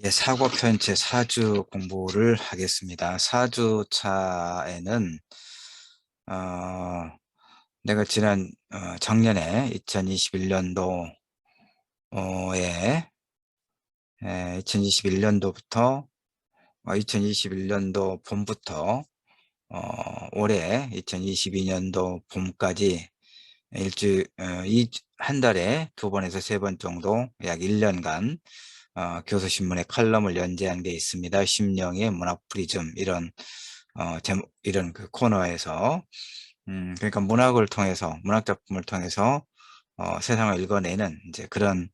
예, 사고 편제 4주 공부를 하겠습니다. 4주 차에는 내가 지난 작년에 2021년도에 2021년도부터 2021년도 봄부터 올해 2022년도 봄까지 한 달에 두 번에서 세 번 정도 약 1년간 교수신문에 칼럼을 연재한 게 있습니다. 심령의 문학 프리즘 이런 그 코너에서 그러니까 문학 작품을 통해서 세상을 읽어내는 이제 그런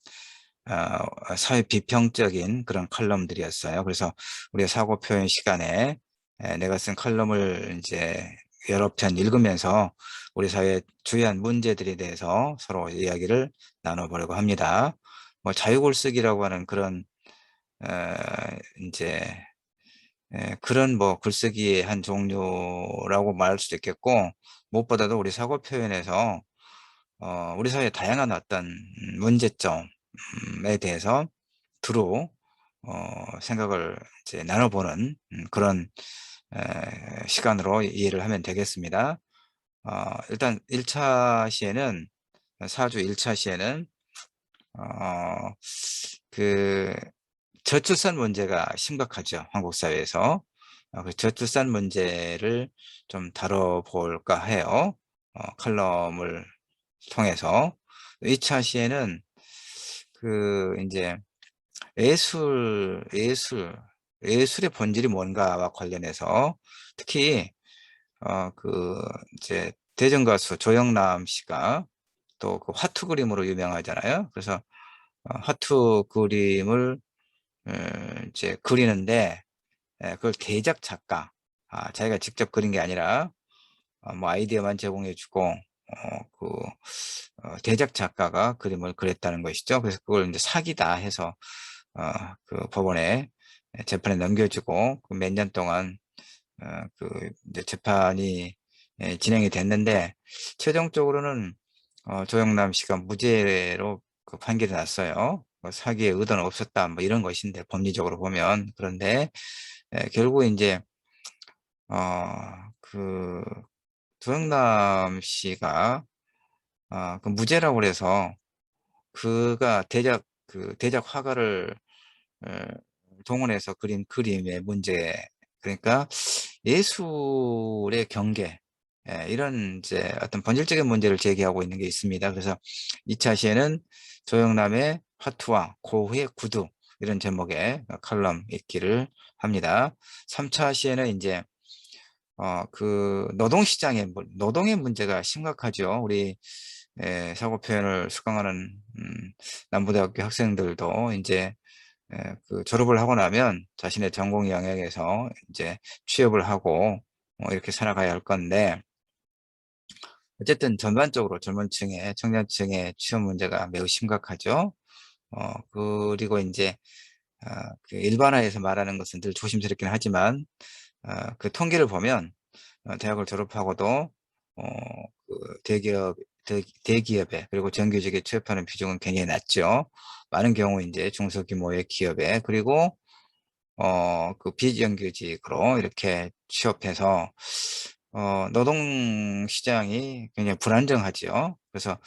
사회 비평적인 그런 칼럼들이었어요. 그래서 우리가 사고 표현 시간에 내가 쓴 칼럼을 이제 여러 편 읽으면서 우리 사회의 주요한 문제들에 대해서 서로 이야기를 나눠보려고 합니다. 뭐 자유글쓰기라고 하는 그런 이제 그런 뭐 글쓰기의 한 종류라고 말할 수도 있겠고, 무엇보다도 우리 사고 표현에서 우리 사회의 다양한 어떤 문제점에 대해서 두루 생각을 이제 나눠보는 그런 시간으로 이해를 하면 되겠습니다. 일단 1차 시에는 4주 1차 시에는 어, 그 저출산 문제가 심각하죠. 한국 사회에서. 그 저출산 문제를 좀 다뤄볼까 해요. 칼럼을 통해서. 2차 시에는 이제 예술의 본질이 뭔가와 관련해서 특히, 이제 대중가수 조영남 씨가 또 그 화투 그림으로 유명하잖아요. 그래서 화투 그림을 이제 그리는데, 그걸 대작 작가, 자기가 직접 그린 게 아니라 뭐 아이디어만 제공해 주고 대작 작가가 그림을 그렸다는 것이죠. 그래서 그걸 이제 사기다 해서 그 법원에 재판에 넘겨주고 그 몇 년 동안 이제 재판이 진행이 됐는데, 최종적으로는 조영남 씨가 무죄로 그 판결이 났어요. 뭐 사기의 의도는 없었다, 뭐 이런 것인데, 법리적으로 보면. 그런데 결국 이제 그 조영남 씨가 그 무죄라고 그래서 그가 대작 화가를 어, 동원해서 그린 그림의 문제, 그러니까 예술의 경계, 이런 이제 어떤 본질적인 문제를 제기하고 있는 게 있습니다. 그래서 2차 시에는 조영남의 화투와 고흐의 구두, 이런 제목의 칼럼 읽기를 합니다. 3차 시에는 이제 노동의 문제가 심각하죠. 우리 사고 표현을 수강하는 남부대학교 학생들도 이제 그 졸업을 하고 나면 자신의 전공 영역에서 이제 취업을 하고 이렇게 살아가야 할 건데, 어쨌든 전반적으로 젊은 층의 청년층의 취업 문제가 매우 심각하죠. 그리고 이제 그 일반화해서 말하는 것은 늘 조심스럽긴 하지만, 그 통계를 보면 대학을 졸업하고도 어, 그 대기업에 그리고 정규직에 취업하는 비중은 굉장히 낮죠. 많은 경우 이제 중소규모의 기업에, 그리고 그 비정규직으로 이렇게 취업해서 노동 시장이 굉장히 불안정하죠. 그래서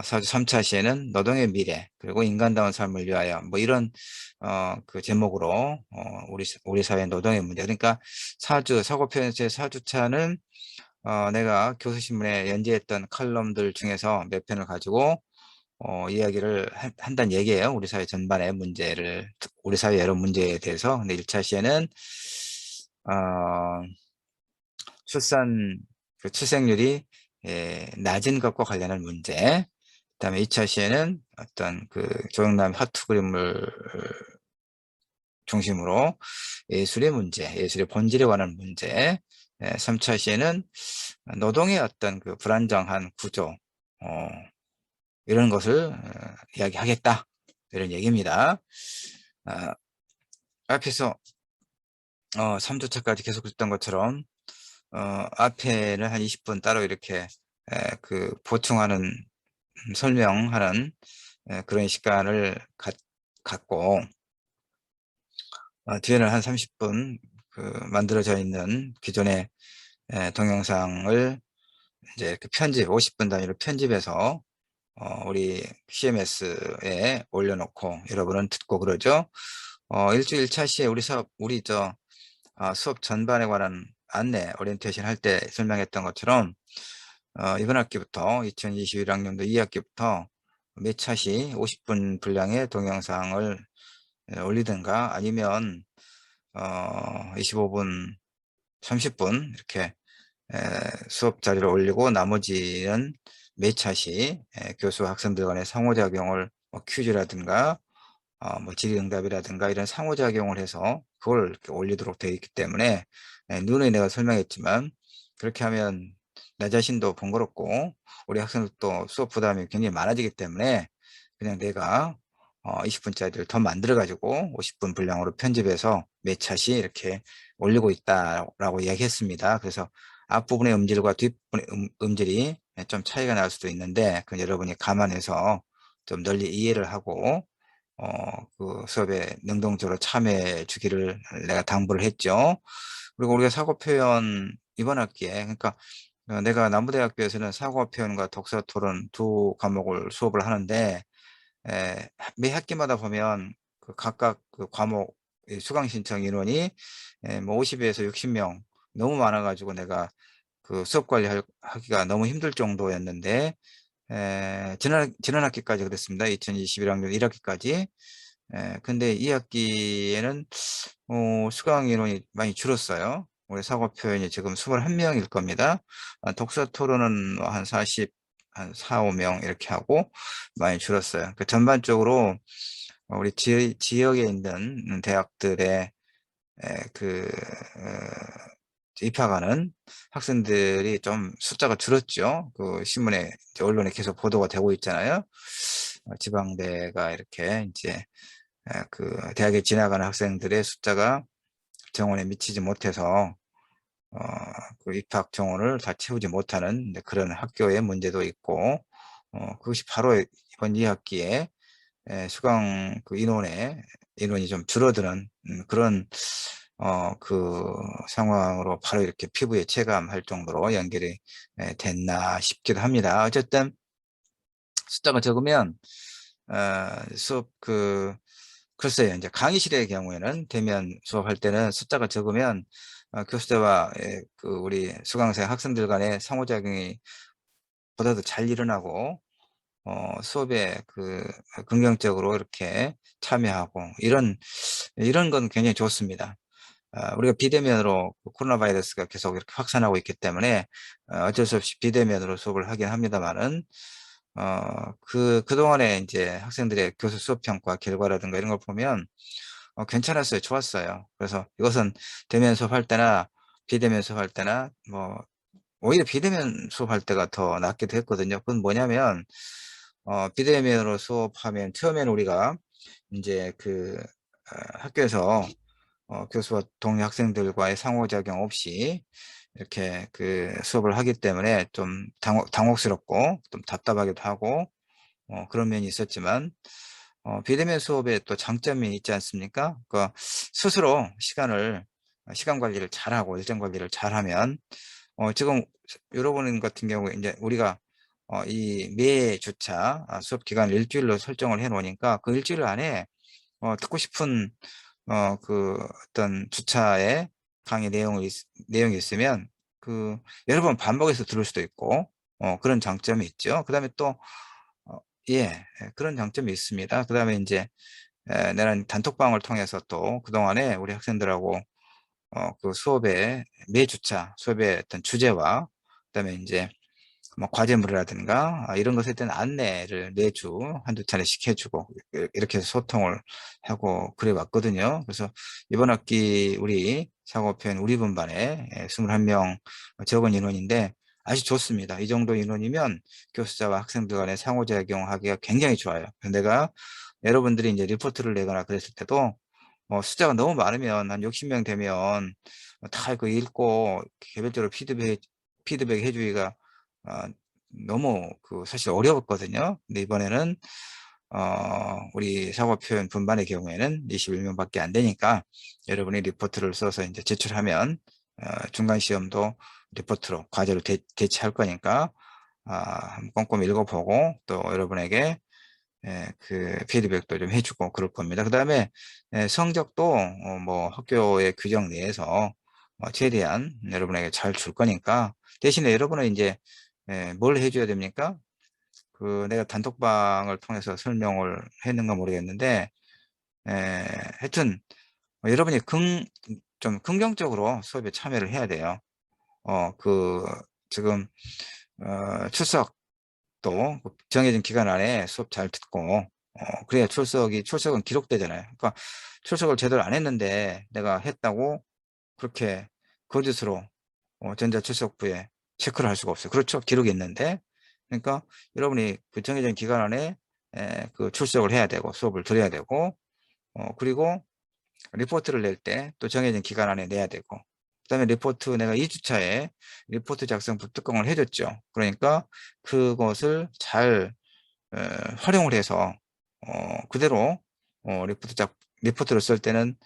사주 3차 시에는 노동의 미래 그리고 인간다운 삶을 위하여, 뭐 이런 그 제목으로 우리 사회 노동의 문제, 그러니까 사고 표현에서의 4주차는 내가 교수신문에 연재했던 칼럼들 중에서 몇 편을 가지고 이야기를 한다는 얘기예요. 우리 사회 전반의 우리 사회 여러 문제에 대해서. 근데 1차 시에는 어, 출산 출생률이 낮은 것과 관련한 문제. 그다음에 2차 시에는 어떤 그 조영남 화투 그림을 중심으로 예술의 문제, 예술의 본질에 관한 문제. 3차 시에는 노동의 어떤 그 불안정한 구조, 이런 것을 이야기하겠다, 이런 얘기입니다. 아, 앞에서 3주차까지 계속 했던 것처럼 앞에는 한 20분 따로 이렇게 그 보충하는 설명하는 그런 시간을 갖고, 뒤에는 한 30분 만들어져 있는 기존의 동영상을 이제 그 편집 50분 단위로 편집해서 우리 CMS에 올려놓고 여러분은 듣고 그러죠. 일주일 차 시에 수업 전반에 관한 안내 오리엔테이션 할 때 설명했던 것처럼 이번 학기부터 2021학년도 2학기부터 매 차시 50분 분량의 동영상을 올리든가 아니면 25분 30분 이렇게 수업 자리를 올리고 나머지는 매 차시 교수 학생들 간의 상호작용을 퀴즈라든가 뭐 질의응답이라든가 이런 상호작용을 해서 그걸 이렇게 올리도록 되어 있기 때문에 누누이 내가 설명했지만 그렇게 하면 나 자신도 번거롭고 우리 학생들도 수업 부담이 굉장히 많아지기 때문에 그냥 내가 20분짜리를 더 만들어 가지고 50분 분량으로 편집해서 매 차시 이렇게 올리고 있다라고 이야기했습니다. 그래서 앞부분의 음질과 뒷부분의 음질이 좀 차이가 날 수도 있는데 그 여러분이 감안해서 좀 널리 이해를 하고 그 수업에 능동적으로 참여해 주기를 내가 당부를 했죠. 그리고 우리가 사고 표현 이번 학기에 그러니까 내가 남부대학교에서는 사고 표현과 독서 토론 두 과목을 수업을 하는데 매 학기마다 보면 그 각각 그 과목 수강 신청 인원이 뭐 50에서 60명 너무 많아 가지고 내가 그 수업 하기가 너무 힘들 정도였는데 지난 학기까지 그랬습니다. 2021학년 1학기까지. 근데 이 학기에는 수강 인원이 많이 줄었어요. 우리 사고 표현이 지금 21명일 겁니다. 독서 토론은 뭐한 40, 한 4, 5명 이렇게 하고 많이 줄었어요. 그 전반적으로 우리 지역에 있는 대학들의 입학하는 학생들이 좀 숫자가 줄었죠. 그 신문에, 이제 언론에 계속 보도가 되고 있잖아요. 지방대가 이렇게 이제 대학에 지나가는 학생들의 숫자가 정원에 미치지 못해서 어, 그 입학 정원을 다 채우지 못하는 이제 그런 학교의 문제도 있고, 그것이 바로 이번 2학기에 수강 그 인원이 좀 줄어드는 그런 상황으로 바로 이렇게 피부에 체감할 정도로 연결이 됐나 싶기도 합니다. 어쨌든 숫자가 적으면 수업 글쎄요, 이제 강의실의 경우에는 대면 수업할 때는 숫자가 적으면 교수대와 우리 수강생 학생들 간의 상호작용이 보다도 잘 일어나고 수업에 긍정적으로 이렇게 참여하고 이런 건 굉장히 좋습니다. 우리가 비대면으로 코로나 바이러스가 계속 이렇게 확산하고 있기 때문에 어쩔 수 없이 비대면으로 수업을 하긴 합니다만은 그동안에 이제 학생들의 교수 수업 평가 결과라든가 이런 걸 보면 괜찮았어요. 좋았어요. 그래서 이것은 대면 수업할 때나 비대면 수업할 때나 뭐 오히려 비대면 수업할 때가 더 낫기도 했거든요. 그건 뭐냐면 비대면으로 수업하면 처음에는 우리가 이제 학교에서 교수와 동료 학생들과의 상호작용 없이 이렇게 수업을 하기 때문에 좀 당혹스럽고 좀 답답하기도 하고 그런 면이 있었지만 비대면 수업에 또 장점이 있지 않습니까? 스스로 시간 관리를 잘하고 일정 관리를 잘하면 지금 여러분 같은 경우에 이제 우리가 이 매 주차 수업 기간을 일주일로 설정을 해 놓으니까 그 일주일 안에 듣고 싶은 어떤 주차의 강의 내용이 있으면 여러 번 반복해서 들을 수도 있고 그런 장점이 있죠. 그다음에 또 어, 예, 그런 장점이 있습니다. 그다음에 이제 나는 단톡방을 통해서 또 그동안에 우리 학생들하고 매 주차 수업의 어떤 주제와 그다음에 이제 뭐 과제물이라든가 이런 것에 대한 안내를 매주 한두 차례씩 해주고 이렇게 해서 소통을 하고 그래 왔거든요. 그래서 이번 학기 우리 사고편 우리 분반에 21명 적은 인원인데 아주 좋습니다. 이 정도 인원이면 교수자와 학생들 간의 상호작용하기가 굉장히 좋아요. 내가 여러분들이 이제 리포트를 내거나 그랬을 때도 숫자가 너무 많으면 한 60명 되면 다 읽고 개별적으로 피드백 해주기가 아, 너무 사실 어려웠거든요. 근데 이번에는 우리 사고 표현 분반의 경우에는 21명밖에 안 되니까 여러분이 리포트를 써서 이제 제출하면 중간 시험도 리포트로 과제로 대체할 거니까 한번 꼼꼼히 읽어보고 또 여러분에게 그 피드백도 좀 해주고 그럴 겁니다. 그 다음에 성적도 뭐 학교의 규정 내에서 최대한 여러분에게 잘 줄 거니까 대신에 여러분은 이제 뭘 해줘야 됩니까? 그 내가 단톡방을 통해서 설명을 했는가 모르겠는데 하여튼 여러분이 좀 긍정적으로 수업에 참여를 해야 돼요. 그 지금 출석도 정해진 기간 안에 수업 잘 듣고 그래야 출석은 기록되잖아요. 그러니까 출석을 제대로 안 했는데 내가 했다고 그렇게 거짓으로 전자출석부에 체크를 할 수가 없어요. 그렇죠. 기록이 있는데. 그러니까 여러분이 그 정해진 기간 안에 그 출석을 해야 되고 수업을 들어야 되고 그리고 리포트를 낼 때 또 정해진 기간 안에 내야 되고 그다음에 리포트 내가 2주차에 리포트 작성 부특강을 해줬죠. 그러니까 그것을 잘 활용을 해서 그대로 리포트를 쓸 때는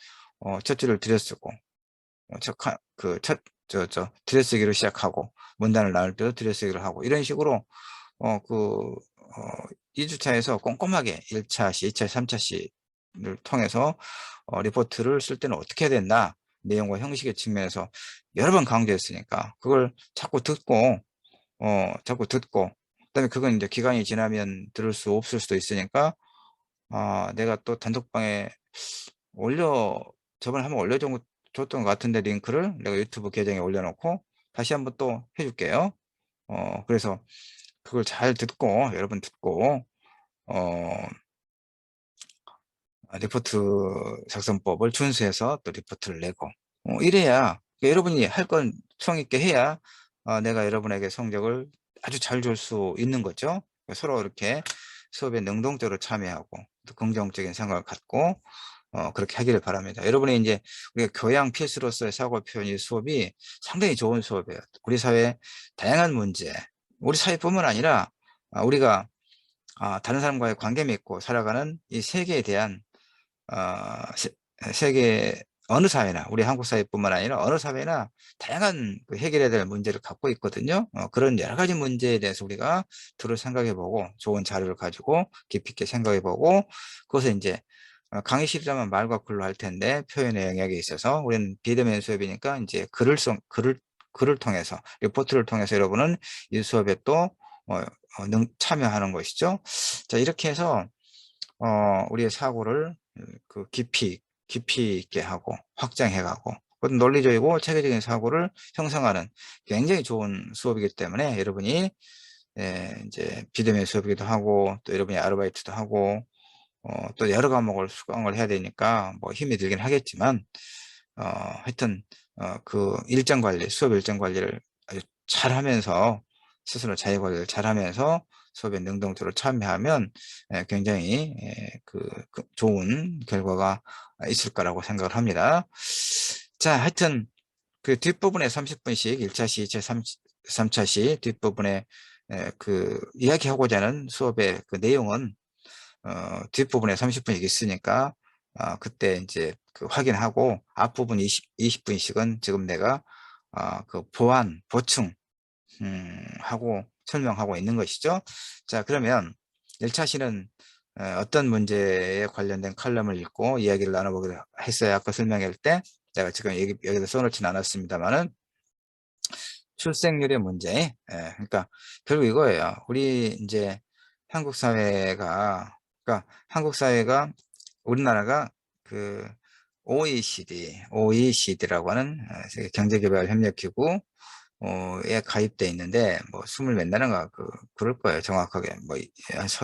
첫 줄을 들여쓰고 들여쓰기로 시작하고 문단을 나눌 때도 들여쓰기를 하고 이런 식으로 2주차에서 꼼꼼하게 1차 시, 2차, 3차 시를 통해서 리포트를 쓸 때는 어떻게 해야 된다. 내용과 형식의 측면에서 여러 번 강조했으니까 그걸 자꾸 듣고 그다음에 그건 이제 기간이 지나면 들을 수 없을 수도 있으니까 내가 또 단톡방에 올려 저번에 한번 줬던 것 같은데 링크를 내가 유튜브 계정에 올려놓고 다시 한번 또 해줄게요. 그래서 그걸 잘 듣고 여러분 듣고 어, 리포트 작성법을 준수해서 또 리포트를 내고 이래야 여러분이 할 건 성 있게 해야 내가 여러분에게 성적을 아주 잘 줄 수 있는 거죠. 서로 이렇게 수업에 능동적으로 참여하고 또 긍정적인 생각을 갖고 그렇게 하기를 바랍니다. 여러분이 이제 우리가 교양 필수로서의 사고 표현 수업이 상당히 좋은 수업이에요. 우리 사회 다양한 문제, 우리 사회뿐만 아니라 우리가 다른 사람과의 관계 맺고 살아가는 이 세계에 대한 세계 어느 사회나 우리 한국 사회뿐만 아니라 어느 사회나 다양한 그 해결해야 될 문제를 갖고 있거든요. 그런 여러 가지 문제에 대해서 우리가 두루 생각해보고 좋은 자료를 가지고 깊이 있게 생각해보고 그것을 이제 강의실이라면 말과 글로 할 텐데 표현의 영역에 있어서 우리는 비대면 수업이니까 이제 글을 통해서 리포트를 통해서 여러분은 이 수업에 또 참여하는 것이죠. 자, 이렇게 해서 우리의 사고를 그 깊이 있게 하고 확장해가고 논리적이고 체계적인 사고를 형성하는 굉장히 좋은 수업이기 때문에 여러분이 이제 비대면 수업이기도 하고 또 여러분이 아르바이트도 하고 또 여러 과목을 수강을 해야 되니까 뭐 힘이 들긴 하겠지만 하여튼 그 수업 일정 관리를 아주 잘 하면서 스스로 자기 관리를 잘 하면서 수업에 능동적으로 참여하면 굉장히 그 좋은 결과가 있을 거라고 생각을 합니다. 자, 하여튼 그 뒷부분에 30분씩 1차 시, 2차, 3차 시 뒷부분에 그 이야기하고자 하는 수업의 그 내용은 뒷부분에 30분씩 있으니까 그때 이제 그 확인하고 앞부분 20분씩은 지금 내가 그 보충 하고 설명하고 있는 것이죠. 자, 그러면 1차 시는 어떤 문제에 관련된 칼럼을 읽고 이야기를 나눠보기로 했어요. 아까 설명할 때 내가 지금 여기다 써놓지는 않았습니다만은 출생률의 문제. 그러니까 결국 이거예요. 우리 이제 한국 사회가 우리나라가 그 OECD라고 하는 세계 경제개발협력기구 에 가입돼 있는데 뭐 스물 몇 나라가 그럴 거예요. 정확하게 뭐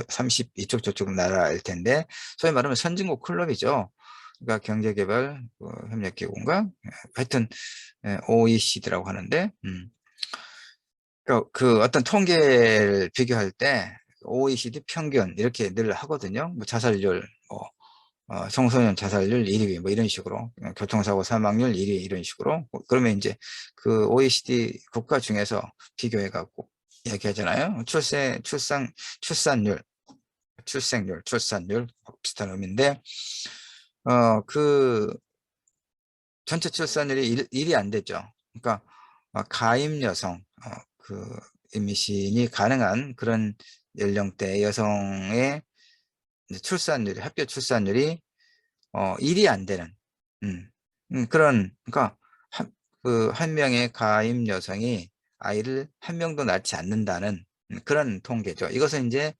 30 이쪽 저쪽 나라일 텐데 소위 말하면 선진국 클럽이죠. 그러니까 경제개발 협력기구인가 하여튼 OECD라고 하는데 그 어떤 통계를 비교할 때 OECD 평균 이렇게 늘 하거든요. 뭐 자살률 청소년 자살률 1위 뭐 이런 식으로 교통사고 사망률 1위 이런 식으로 그러면 이제 그 OECD 국가 중에서 비교해 갖고 이야기하잖아요. 출산율 출생률, 출산율 비슷한 의미인데, 그 전체 출산율이 1이 안 되죠. 그러니까 가임 여성, 그 임신이 가능한 그런 연령대 여성의 출산율이, 합계 출산율이 1이 안 되는, 그러니까 한 명의 가임 여성이 아이를 한 명도 낳지 않는다는 그런 통계죠. 이것은 이제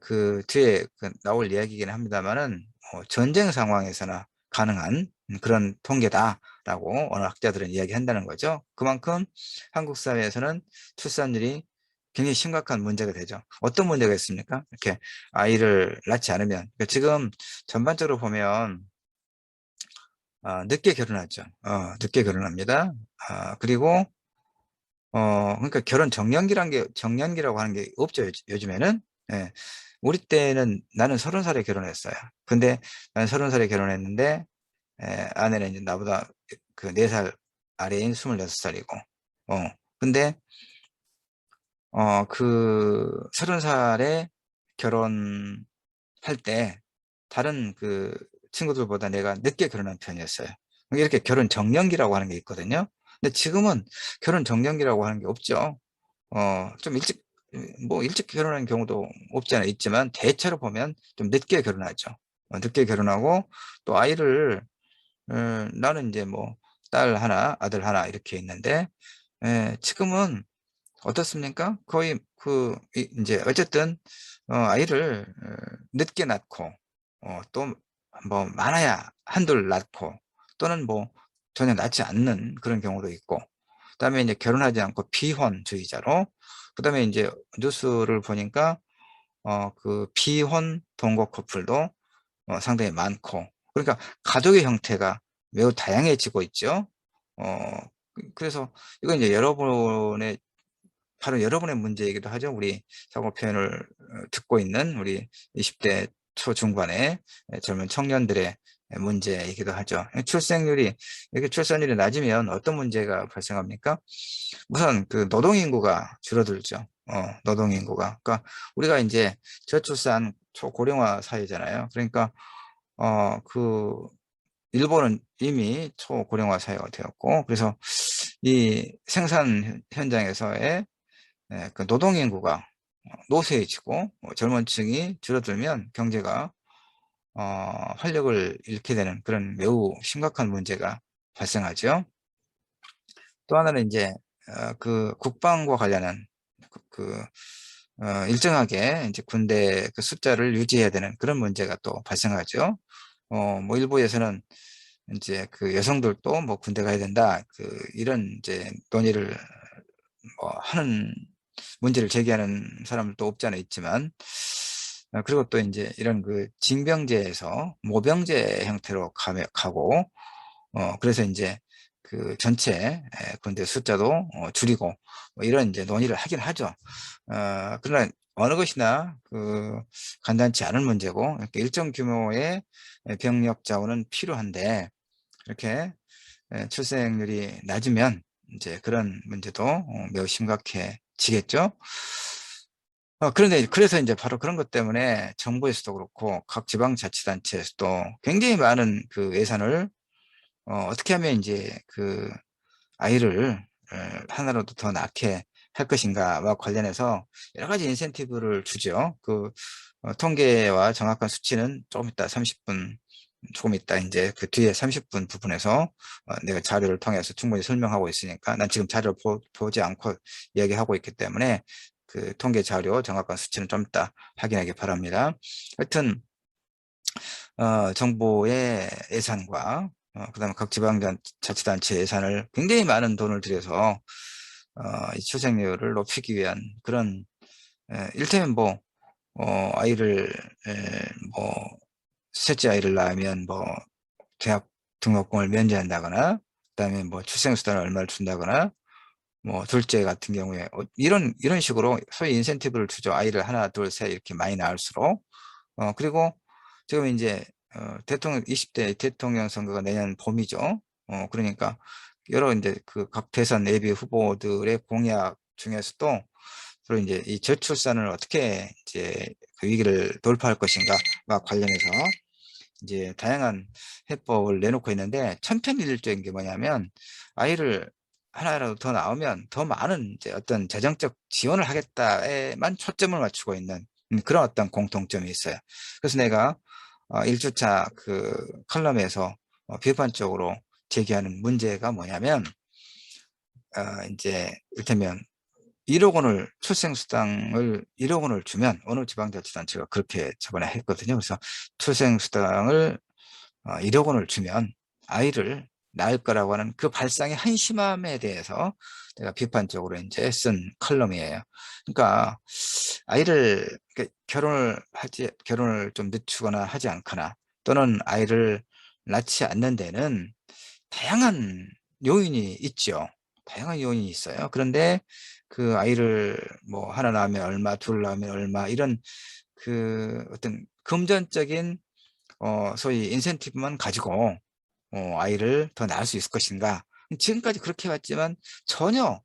그 뒤에 나올 이야기이긴 합니다만은 전쟁 상황에서나 가능한 그런 통계다라고 어느 학자들은 이야기한다는 거죠. 그만큼 한국 사회에서는 출산율이 굉장히 심각한 문제가 되죠. 어떤 문제가 있습니까? 이렇게 아이를 낳지 않으면. 그러니까 지금 전반적으로 보면 늦게 결혼하죠. 늦게 결혼합니다. 그리고 그러니까 결혼 정년기라고 하는 게 없죠, 요즘에는. 예. 우리 때는 나는 30살에 결혼했어요. 근데 나는 30살에 결혼했는데, 아내는 이제 나보다 그 4살 아래인 26살이고, 근데, 그 30살에 결혼할 때, 다른 그 친구들보다 내가 늦게 결혼한 편이었어요. 이렇게 결혼 정년기라고 하는 게 있거든요. 근데 지금은 결혼 정년기라고 하는 게 없죠. 좀 일찍 결혼하는 경우도 없지 않아 있지만, 대체로 보면 좀 늦게 결혼하죠. 늦게 결혼하고, 또 아이를, 나는 이제 뭐, 딸 하나, 아들 하나, 이렇게 있는데, 지금은 어떻습니까? 거의 이제, 어쨌든, 아이를, 늦게 낳고, 또, 뭐, 많아야 한둘 낳고, 또는 뭐, 전혀 낳지 않는 그런 경우도 있고, 그다음에 이제 결혼하지 않고 비혼주의자로, 그다음에 이제 뉴스를 보니까 그 비혼 동거 커플도 상당히 많고, 그러니까 가족의 형태가 매우 다양해지고 있죠. 그래서 이건 이제 바로 여러분의 문제이기도 하죠. 우리 사고 표현을 듣고 있는 우리 20대 초중반의 젊은 청년들의 문제이기도 하죠. 이렇게 출산율이 낮으면 어떤 문제가 발생합니까? 우선 그 노동인구가 줄어들죠. 노동인구가. 그러니까 우리가 이제 저출산 초고령화 사회잖아요. 그러니까 그 일본은 이미 초고령화 사회가 되었고, 그래서 이 생산 현장에서의 그 노동인구가 노쇠해지고 젊은 층이 줄어들면 경제가 활력을 잃게 되는 그런 매우 심각한 문제가 발생하죠. 또 하나는 이제 그 국방과 관련한 일정하게 이제 군대 그 숫자를 유지해야 되는 그런 문제가 또 발생하죠. 뭐 일부에서는 이제 그 여성들도 뭐 군대 가야 된다, 이런 이제 논의를 뭐 하는, 문제를 제기하는 사람들도 없지 않아 있지만, 그리고 또 이제 이런 그 징병제에서 모병제 형태로 가고, 그래서 이제 그 전체 군대 숫자도 줄이고, 뭐 이런 이제 논의를 하긴 하죠. 그러나 어느 것이나 간단치 않은 문제고, 이렇게 일정 규모의 병력 자원은 필요한데, 이렇게 출생률이 낮으면 이제 그런 문제도 매우 심각해지겠죠. 그런데 그래서 이제 바로 그런 것 때문에 정부에서도 그렇고 각 지방자치단체에서도 굉장히 많은 그 예산을 어떻게 하면 이제 그 아이를 하나라도 더 낳게 할 것인가와 관련해서 여러 가지 인센티브를 주죠. 통계와 정확한 수치는 조금 있다 이제 그 뒤에 30분 부분에서 내가 자료를 통해서 충분히 설명하고 있으니까, 난 지금 자료를 보지 않고 이야기하고 있기 때문에 그 통계 자료 정확한 수치는 좀 이따 확인하기 바랍니다. 하여튼 정부의 예산과 그다음에 각 지방자치단체 예산을 굉장히 많은 돈을 들여서 이 출생률을 높이기 위한 그런, 일테면 뭐 아이를 뭐 셋째 아이를 낳으면 뭐 대학 등록금을 면제한다거나, 그다음에 뭐 출생수단을 얼마를 준다거나, 뭐 둘째 같은 경우에 이런 식으로 소위 인센티브를 주죠. 아이를 하나, 둘, 셋 이렇게 많이 낳을수록. 그리고 지금 이제 20대 대통령 선거가 내년 봄이죠. 그러니까 여러 이제 그 각 대선 예비 후보들의 공약 중에서도, 그리고 이제 이 저출산을 어떻게 이제 그 위기를 돌파할 것인가와 관련해서 이제 다양한 해법을 내놓고 있는데, 천편일률적인 게 뭐냐면, 아이를 하나라도 더 낳으면 더 많은 이제 어떤 재정적 지원을 하겠다에만 초점을 맞추고 있는 그런 어떤 공통점이 있어요. 그래서 내가 1주차 그 칼럼에서 비판적으로 제기하는 문제가 뭐냐면, 이제 이를테면 1억 원을, 출생수당을 1억 원을 주면, 어느 지방자치단체가 그렇게 저번에 했거든요. 그래서 출생수당을 1억 원을 주면 아이를 낳을 거라고 하는 그 발상의 한심함에 대해서 내가 비판적으로 이제 쓴 컬럼이에요. 그러니까 아이를, 결혼을 좀 늦추거나 하지 않거나, 또는 아이를 낳지 않는 데는 다양한 요인이 있죠. 다양한 요인이 있어요. 그런데 그 아이를 뭐 하나 낳으면 얼마, 둘 낳으면 얼마, 이런 그 어떤 금전적인 소위 인센티브만 가지고 아이를 더 낳을 수 있을 것인가. 지금까지 그렇게 해왔지만 전혀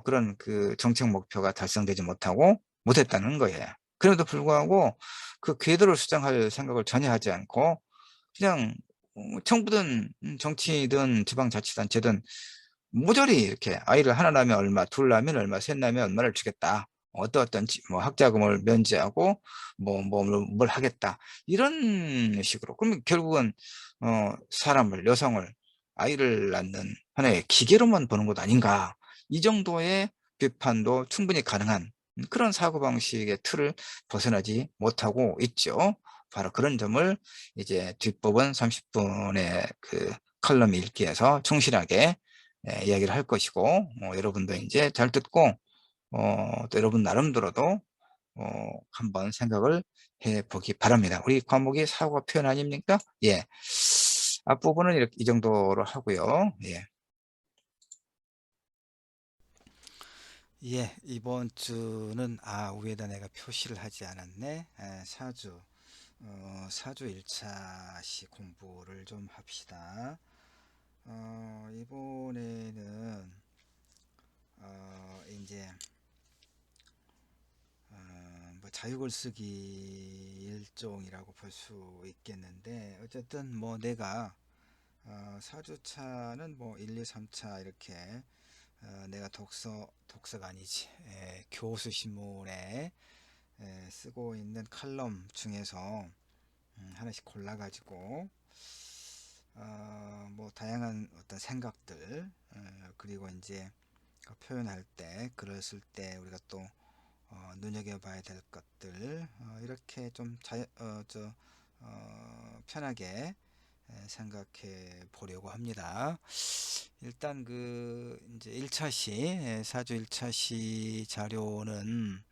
그런 그 정책 목표가 달성되지 못했다는 거예요. 그럼에도 불구하고 그 궤도를 수정할 생각을 전혀 하지 않고, 그냥 정부든 정치든 지방자치단체든 모조리 이렇게 아이를 하나 낳으면 얼마, 둘 낳으면 얼마, 셋 낳으면 얼마를 주겠다, 어떤 뭐 학자금을 면제하고 뭘 하겠다, 이런 식으로. 그러면 결국은 사람을, 여성을, 아이를 낳는 하나의 기계로만 보는 것 아닌가, 이 정도의 비판도 충분히 가능한 그런 사고방식의 틀을 벗어나지 못하고 있죠. 바로 그런 점을 이제 뒷부분 30분의 그 칼럼 읽기에서 충실하게 이야기를 할 것이고, 여러분도 이제 잘 듣고 또 여러분 나름대로도 한번 생각을 해 보기 바랍니다. 우리 과목이 사고 표현 아닙니까? 예. 앞부분은 이렇게 이 정도로 하고요. 예. 예, 이번 주는 위에다 내가 표시를 하지 않았네. 사주 1차 시 공부를 좀 합시다. 이번에는 이제 뭐 자유글쓰기 일종이라고 볼 수 있겠는데, 어쨌든 뭐 내가 4주차는 뭐 1, 2, 3차 이렇게 내가 독서가 아니지, 교수 신문에 쓰고 있는 칼럼 중에서 하나씩 골라 가지고 뭐 다양한 어떤 생각들, 그리고 이제 표현할 때, 글을 쓸 때 우리가 또 눈여겨봐야 될 것들, 이렇게 좀 편하게 생각해 보려고 합니다. 일단 그 이제 1차 사주 1차 시 자료는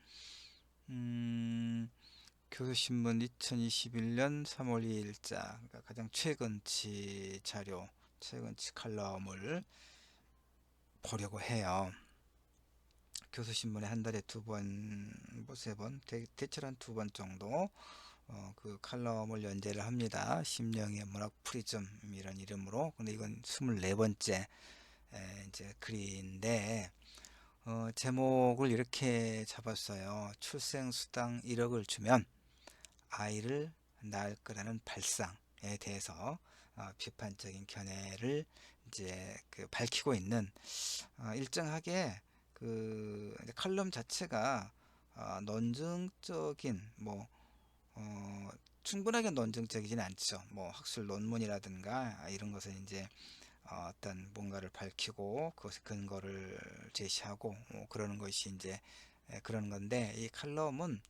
교수신문 2021년 3월 2일자, 그러니까 가장 최근치 자료, 최근치 칼럼을 보려고 해요. 교수신문에 한 달에 두 번, 뭐 세 번, 대체로 한 두 번 정도 그 칼럼을 연재를 합니다. 심령의 문학 프리즘 이런 이름으로. 근데 이건 24번째 이제 글인데, 제목을 이렇게 잡았어요. 출생수당 1억을 주면 아이를 낳을 거라는 발상에 대해서 비판적인 견해를 이제 그 밝히고 있는, 일정하게 그 칼럼 자체가 논증적인, 뭐 충분하게 논증적이진 않죠. 뭐 학술 논문이라든가 이런 것은 이제 어떤 뭔가를 밝히고 그것의 근거를 제시하고 그러는 것이 이제 그런 건데, 이 칼럼은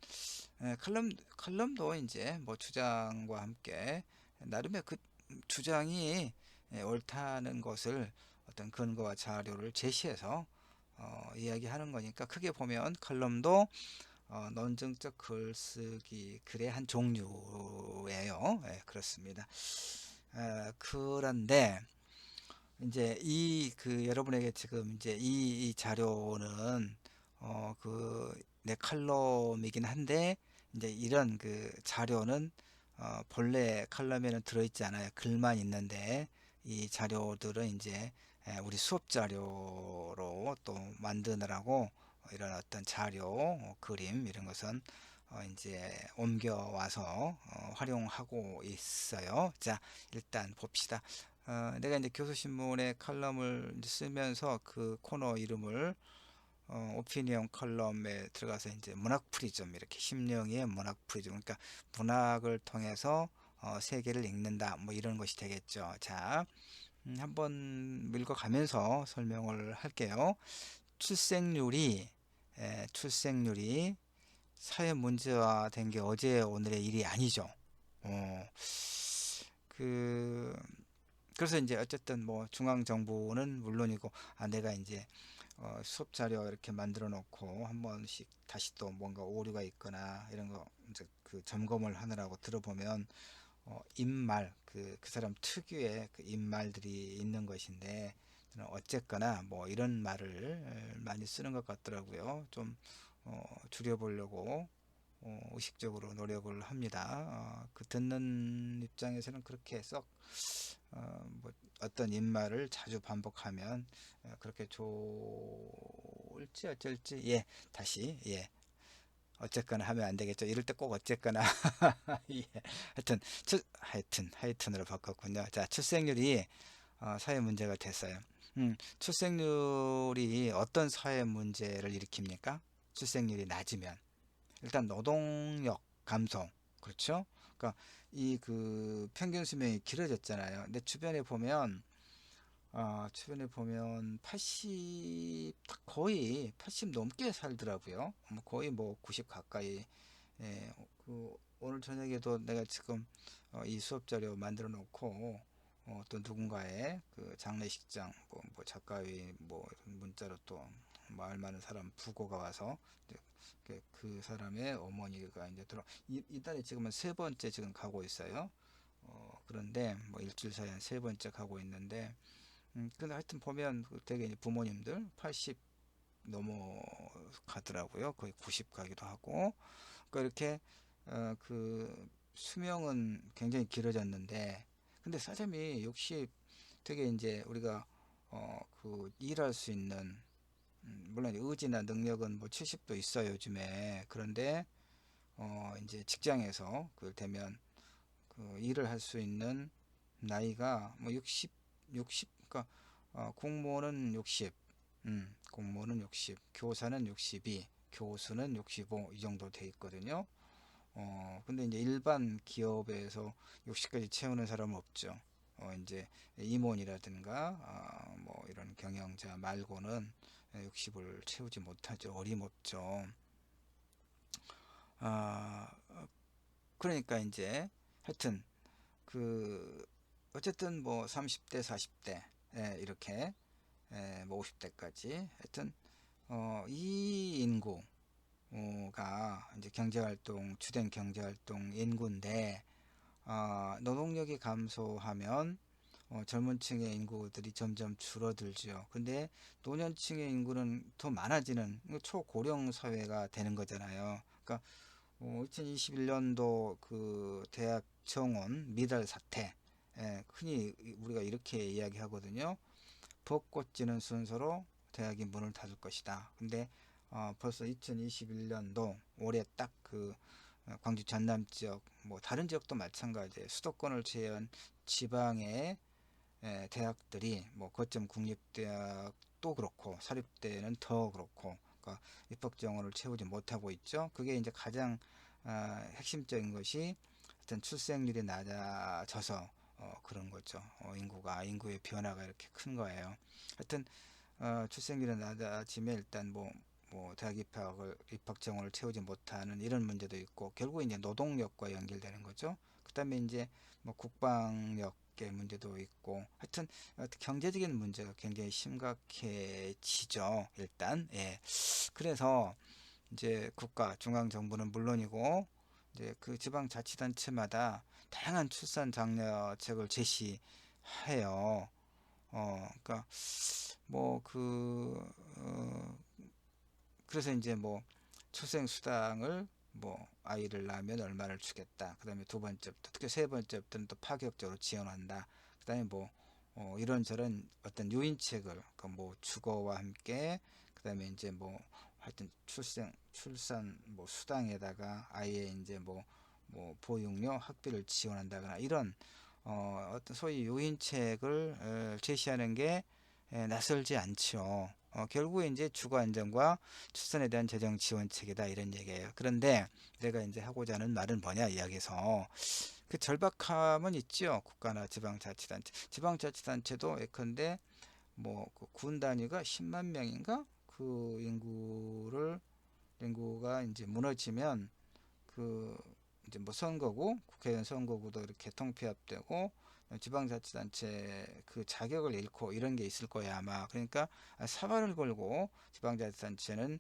칼럼도 이제 뭐 주장과 함께 나름의 그 주장이 옳다는 것을 어떤 근거와 자료를 제시해서 이야기하는 거니까, 크게 보면 칼럼도 논증적 글쓰기 글의 한 종류예요. 그렇습니다. 그런데 이제 이 그 여러분에게 지금 이제 이 자료는 그 내 칼럼이긴 한데, 이제 이런 그 자료는 본래 칼럼에는 들어있지 않아요. 글만 있는데, 이 자료들은 이제 우리 수업 자료로 또 만드느라고 이런 어떤 자료, 그림 이런 것은 이제 옮겨와서 활용하고 있어요. 자, 일단 봅시다. 내가 이제 교수신문에 칼럼을 이제 쓰면서 그 코너 이름을 오피니언 컬럼에 들어가서 이제 문학 프리즘, 이렇게 심령의 문학 프리즘, 그러니까 문학을 통해서 세계를 읽는다, 뭐 이런 것이 되겠죠. 자, 한번 읽어가면서 설명을 할게요. 출생률이 출생률이 사회 문제화된 게 어제 오늘의 일이 아니죠. 어, 그 그래서 이제 어쨌든 뭐 중앙 정부는 물론이고, 내가 이제 수업 자료 이렇게 만들어 놓고 한 번씩 다시 또 뭔가 오류가 있거나 이런 거 이제 그 점검을 하느라고 들어보면 입말, 그 사람 특유의 그 입말들이 있는 것인데, 저는 어쨌거나 뭐 이런 말을 많이 쓰는 것 같더라고요. 좀 줄여보려고 의식적으로 노력을 합니다. 그 듣는 입장에서는 그렇게 썩 뭐 어떤 입말을 자주 반복하면 그렇게 좋을지 어쩔지, 예, 다시, 예, 어쨌거나 하면 안 되겠죠. 이럴 때 꼭 어쨌거나. 예. 하여튼 하여튼으로 바꿨군요. 자, 출생률이 사회 문제가 됐어요. 출생률이 어떤 사회 문제를 일으킵니까? 출생률이 낮으면 일단 노동력 감소, 그렇죠? 그러니까 이 그 평균 수명이 길어졌잖아요. 내 주변에 보면 80, 거의 80 넘게 살더라고요. 뭐 거의 뭐 90 가까이. 예, 오늘 저녁에도 내가 지금 이 수업 자료 만들어 놓고 또 누군가의 그 장례식장, 뭐 작가의 뭐 문자로 또 마을 많은 사람 부고가 와서 이제 그 사람의 어머니가 이제 이달에 지금은 세 번째 지금 가고 있어요. 그런데 뭐 일주일 사이에 한 세 번째 가고 있는데, 근데 하여튼 보면 되게 이제 부모님들 80 넘어가더라고요. 거의 90 가기도 하고. 그러니까 이렇게 그 수명은 굉장히 길어졌는데, 근데 사람이 역시 되게 이제 우리가 그 일할 수 있는, 물론 의지나 능력은 뭐 70도 있어요, 요즘에. 그런데 이제 직장에서 그 되면 그 일을 할 수 있는 나이가 뭐 60, 그러니까 공무원은 60, 공무원은 60, 교사는 62, 교수는 65, 이 정도 돼 있거든요. 근데 이제 일반 기업에서 60까지 채우는 사람은 없죠. 이제 임원이라든가 뭐 이런 경영자 말고는 60을 채우지 못하죠. 어림없죠. 아, 그러니까 이제 하여튼 그 어쨌든 뭐 30대, 40대, 이렇게 뭐 50대까지 하여튼 이 인구가 이제 경제활동, 주된 경제활동 인구인데, 노동력이 감소하면 젊은 층의 인구들이 점점 줄어들죠. 근데 노년층의 인구는 더 많아지는 초고령 사회가 되는 거잖아요. 그러니까 2021년도 그 대학 정원 미달 사태, 흔히 우리가 이렇게 이야기하거든요. 벚꽃 지는 순서로 대학이 문을 닫을 것이다. 근데 벌써 2021년도 올해 딱 그 광주 전남 지역, 뭐 다른 지역도 마찬가지예요. 수도권을 제외한 지방의 대학들이 뭐 거점 국립대학도 그렇고 사립대는 더 그렇고, 그러니까 입학 정원을 채우지 못하고 있죠. 그게 이제 가장 핵심적인 것이 어떤 출생률이 낮아져서 그런 거죠. 인구의 변화가 이렇게 큰 거예요. 하여튼 출생률이 낮아지면 일단 뭐 대학 입학 정원을 채우지 못하는 이런 문제도 있고, 결국 이제 노동력과 연결되는 거죠. 그다음에 이제 뭐 국방력의 문제도 있고, 하여튼 경제적인 문제가 굉장히 심각해지죠. 일단, 예. 그래서 이제 국가 중앙 정부는 물론이고 이제 그 지방자치단체마다 다양한 출산 장려책을 제시해요. 그러니까 뭐 그래서 이제 뭐 출생 수당을 뭐 아이를 낳으면 얼마를 주겠다. 그다음에 두 번째부터, 특히 세 번째부터는 또 파격적으로 지원한다. 그다음에 뭐 이런저런 어떤 유인책을, 그뭐 주거와 함께, 그다음에 이제 뭐 하여튼 출산 뭐 수당에다가 아이의 이제 뭐 보육료 학비를 지원한다거나 이런 어떤 소위 요인책을 제시하는 게 낯설지 않죠. 결국에 이제 주거 안정과 출산에 대한 재정 지원책이다 이런 얘기예요. 그런데 내가 이제 하고자 하는 말은 뭐냐 이야기에서 그 절박함은 있죠. 국가나 지방자치단체. 지방자치단체도 예컨대 뭐그 군 단위가 10만 명인가? 그 인구가 이제 무너지면 그 이제 뭐 선거구, 국회의원 선거구도 이렇게 통폐합되고 지방자치단체 그 자격을 잃고 이런 게 있을 거야 아마. 그러니까 사활을 걸고 지방자치단체는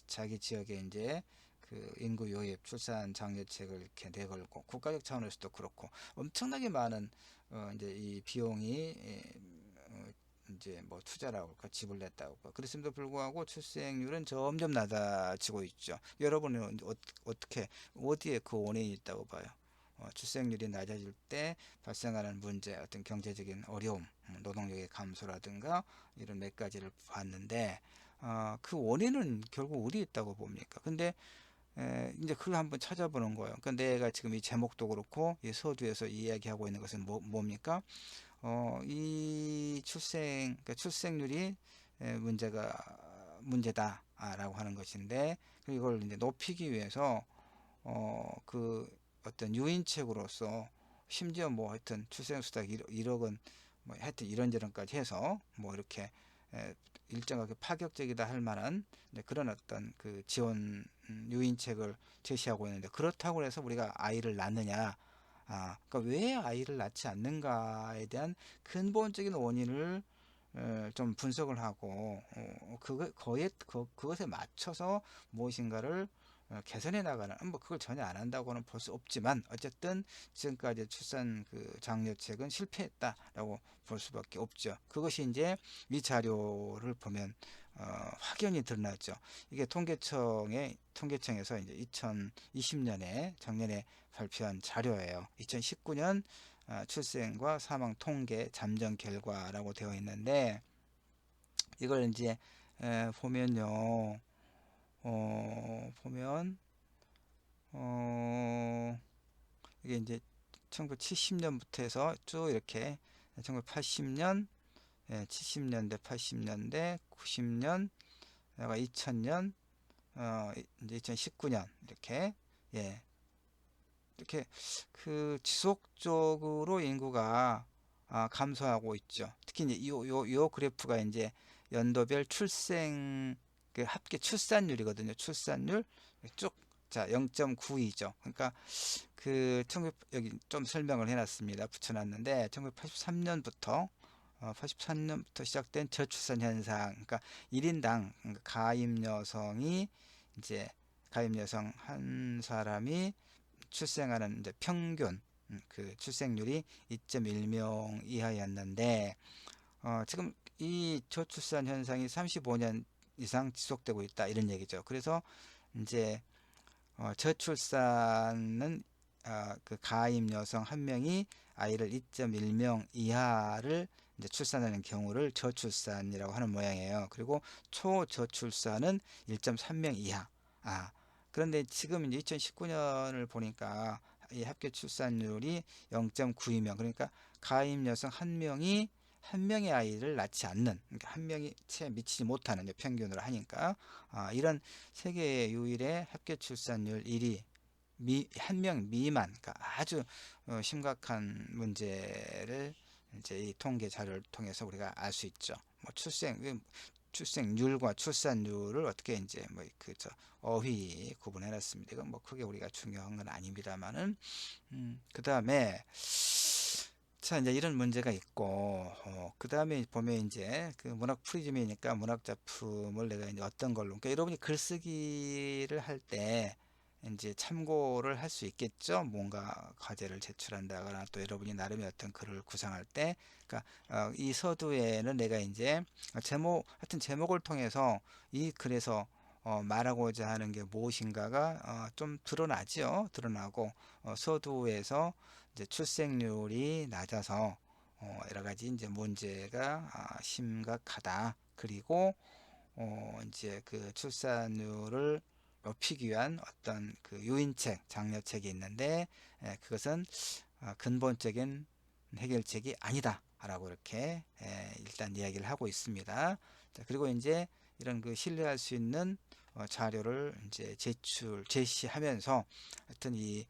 자기 지역에 이제 그 인구 요입, 출산 장려책을 이렇게 내걸고 국가적 차원에서도 그렇고 엄청나게 많은 이제 이 비용이 이제 뭐 투자라고 할까 지불했다고 할까 그랬음에도 불구하고 출생률은 점점 낮아지고 있죠. 여러분은 어떻게 어디에 그 원인이 있다고 봐요? 출생률이 낮아질 때 발생하는 문제, 어떤 경제적인 어려움, 노동력의 감소라든가 이런 몇 가지를 봤는데 그 원인은 결국 어디에 있다고 봅니까? 근데 이제 그걸 한번 찾아보는 거예요. 그러니까 내가 지금 이 제목도 그렇고 이 서두에서 이야기하고 있는 것은 뭡니까? 이 그러니까 출생률이 문제다라고 하는 것인데, 이걸 이제 높이기 위해서, 그 어떤 유인책으로서, 심지어 뭐 하여튼 출생수당 1억은 뭐 하여튼 이런저런까지 해서 뭐 이렇게 일정하게 파격적이다 할 만한 그런 어떤 그 지원 유인책을 제시하고 있는데, 그렇다고 해서 우리가 아이를 낳느냐, 그러니까 왜 아이를 낳지 않는가에 대한 근본적인 원인을 좀 분석을 하고 그것에 맞춰서 무엇인가를 개선해 나가는 뭐 그걸 전혀 안 한다고는 볼 수 없지만 어쨌든 지금까지 출산 그 장려책은 실패했다라고 볼 수밖에 없죠. 그것이 이제 이 자료를 보면 확연히 드러났죠. 이게 통계청에서 이제 2020년에 작년에 발표한 자료예요. 2019년 출생과 사망 통계 잠정 결과라고 되어 있는데 이걸 이제 보면요. 보면 어, 이게 이제 1970년부터 해서 쭉 이렇게 1980년, 70년대, 80년대, 90년, 2000년, 이제 2019년 이렇게 예, 이렇게 그 지속적으로 인구가 감소하고 있죠. 특히 이제 요 그래프가 이제 연도별 출생 그 합계 출산율이거든요. 출산율 쭉 자 0.92죠. 그러니까 그 여기 좀 설명을 해놨습니다. 붙여놨는데 1983년부터 83년부터 시작된 저출산 현상, 그러니까 1인당 그러니까 가임 여성 한 사람이 출생하는 이제 평균 그 출생률이 2.1명 이하였는데 지금 이 저출산 현상이 35년 이상 지속되고 있다 이런 얘기죠. 그래서 이제 저출산은 그 가임 여성 한 명이 아이를 2.1명 이하를 이제 출산하는 경우를 저출산이라고 하는 모양이에요. 그리고 초저출산은 1.3명 이하. 그런데 지금 이제 2019년을 보니까 이 합계 출산율이 0.92명. 그러니까 가임 여성 한 명의 아이를 낳지 않는, 그러니까 한 명이 채 미치지 못하는 평균으로 하니까 이런 세계 유일의 합계 출산율 1위 한 명 미만, 그러니까 아주 심각한 문제를 이제 이 통계 자료를 통해서 우리가 알 수 있죠. 뭐 출생률과 출산율을 어떻게 이제 뭐 그 저 어휘 구분해 놨습니다. 이건 뭐 크게 우리가 중요한 건 아닙니다만은 그 다음에 자 이제 이런 문제가 있고 그 다음에 보면 이제 그 문학 프리즘이니까 문학 작품을 내가 이제 어떤 걸로 그러니까 여러분이 글쓰기를 할 때 이제 참고를 할 수 있겠죠. 뭔가 과제를 제출한다거나 또 여러분이 나름의 어떤 글을 구상할 때 그러니까 이 서두에는 내가 이제 하여튼 제목을 통해서 이 글에서 말하고자 하는 게 무엇인가가 좀 드러나죠. 드러나고 서두에서 이제 출생률이 낮아서 여러 가지 이제 문제가 심각하다. 그리고 이제 그 출산율을 높이기 위한 어떤 그 유인책, 장려책이 있는데, 그것은 근본적인 해결책이 아니다라고 이렇게 일단 이야기를 하고 있습니다. 자, 그리고 이제 이런 그 신뢰할 수 있는 자료를 이제 제시하면서 하여튼 이